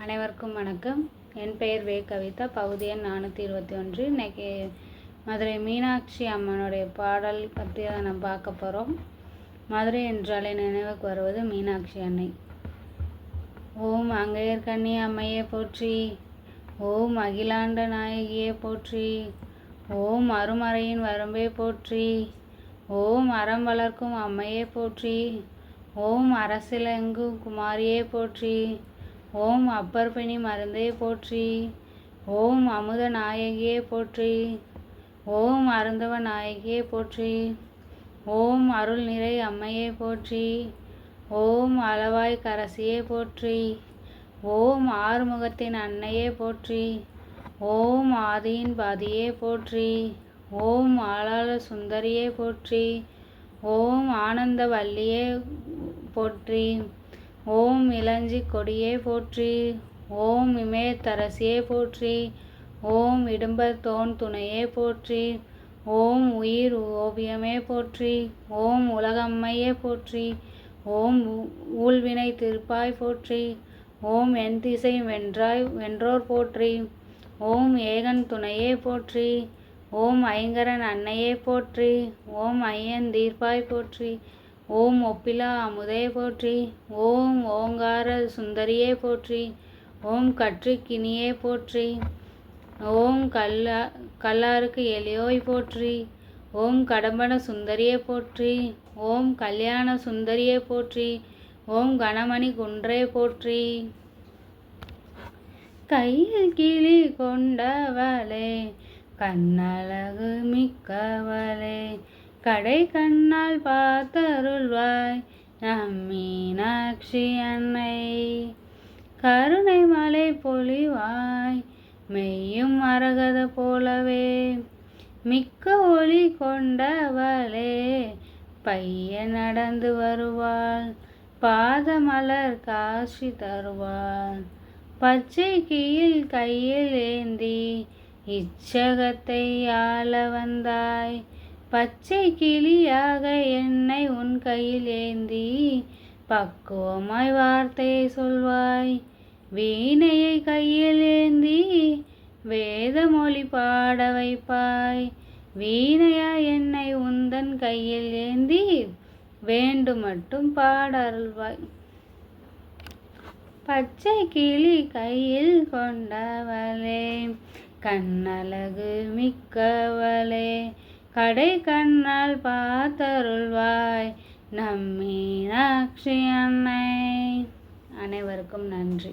அனைவருக்கும் வணக்கம். என் பெயர் வே கவிதா. பகுதி எண் 421. இன்றைக்கி மதுரை மீனாட்சி அம்மனுடைய பாடல் பற்றி தான் நம்ம பார்க்க போகிறோம். மதுரை என்றாலே நினைவுக்கு வருவது மீனாட்சி அன்னை. ஓம் அங்கையர்கண்ணி அம்மையே போற்றி, ஓம் அகிலாண்ட நாயகியே போற்றி, ஓம் அருமறையின் வரம்பே போற்றி, ஓம் அறம் வளர்க்கும் அம்மையே போற்றி, ஓம் அரசிலங்கு குமாரியே போற்றி, ஓம் அப்பர்பிணி மருந்தே போற்றி, ஓம் அமுத நாயகியே போற்றி, ஓம் அருந்தவ நாயகியே போற்றி, ஓம் அருள் நிறை அம்மையே போற்றி, ஓம் அளவாய் கரசியே போற்றி, ஓம் ஆறுமுகத்தின் அன்னையே போற்றி, ஓம் ஆதியின் பாதியே போற்றி, ஓம் ஆளாள சுந்தரியே போற்றி, ஓம் ஆனந்த வல்லியே போற்றி, ஓம் இளஞ்சி கொடியே போற்றி, ஓம் இமயத்தரசியே போற்றி, ஓம் இடும்பர் தோன் துணையே போற்றி, ஓம் உயிர் ஓவியமே போற்றி, ஓம் உலகம்மையே போற்றி, ஓம் ஊழ்வினை திருப்பாய் போற்றி, ஓம் என் திசை வென்றோர் போற்றி, ஓம் ஏகன் துணையே போற்றி, ஓம் ஐங்கரன் அன்னையே போற்றி, ஓம் ஐயன் தீர்ப்பாய் போற்றி, ஓம் ஒப்பிலா அமுதே போற்றி, ஓம் ஓங்கார சுந்தரியே போற்றி, ஓம் கற்றிக்கினியே போற்றி, ஓம் கல்லாருக்கு எளியோய் போற்றி, ஓம் கடம்பன சுந்தரியே போற்றி, ஓம் கல்யாண சுந்தரியே போற்றி, ஓம் கணமணி குன்றே போற்றி. கையில் கிளி கொண்டவளே, கண்ணழகு மிக்கவளே, கடை கண்ணால் பார்த்தருள்வாய் நம் மீனாட்சி அன்னை. கருணை மலை பொழிவாய் மெய்யும் மரகத போலவே, மிக்க ஒளி கொண்டவளே, பையன் நடந்து வருவாள், பாதமலர் காட்சி தருவாள், பச்சை கீழ் கையில் ஏந்தி இச்சகத்தை ஆள வந்தாய், பச்சை கிளியாக என்னை உன் கையில் ஏந்தி பக்குவமாய் வார்த்தையை சொல்வாய், வீணையை கையில் ஏந்தி வேத மொழி பாட வைப்பாய், வீணையா என்னை உந்தன் கையில் ஏந்தி வேண்டு மட்டும் பாட அருள்வாய். பச்சை கிளி கையில் கொண்டவளே, கண்ணழகு மிக்கவளே, கடை கண்ணால் பார்த்தருள்வாய் நம் மீனாட்சி அன்னை. அனைவருக்கும் நன்றி.